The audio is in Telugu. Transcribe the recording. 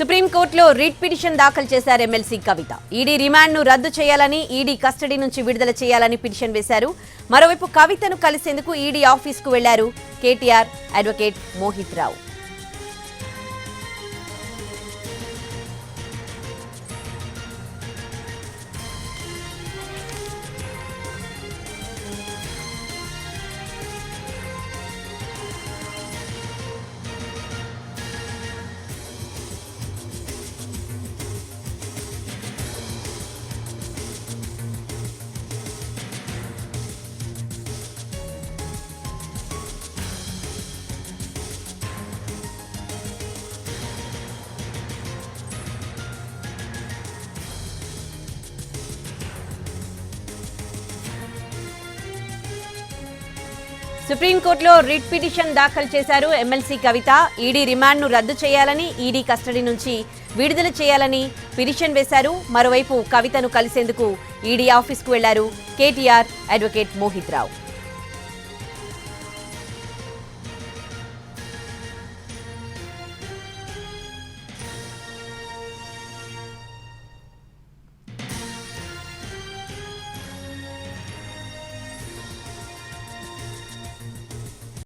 సుప్రీంకోర్టులో రిట్ పిటిషన్ దాఖలు చేశారు ఎమ్మెల్సీ కవిత. ఈడీ రిమాండ్ను రద్దు చేయాలని, ఈడీ కస్టడీ నుంచి విడుదల చేయాలని పిటిషన్ వేశారు. మరోవైపు కవితను కలిసేందుకు ఈడీ ఆఫీస్కు వెళ్లారు కేటీఆర్, అడ్వకేట్ మోహిత్ రావు. సుప్రీంకోర్టులో రిట్ పిటిషన్ దాఖలు చేశారు ఎమ్మెల్సీ కవిత. ఈడీ రిమాండ్ను రద్దు చేయాలని, ఈడీ కస్టడీ నుంచి విడుదల చేయాలని పిటిషన్ వేశారు. మరోవైపు కవితను కలిసేందుకు ఈడీ ఆఫీస్కు వెళ్లారు కేటీఆర్, అడ్వకేట్ మోహిత్ రావు.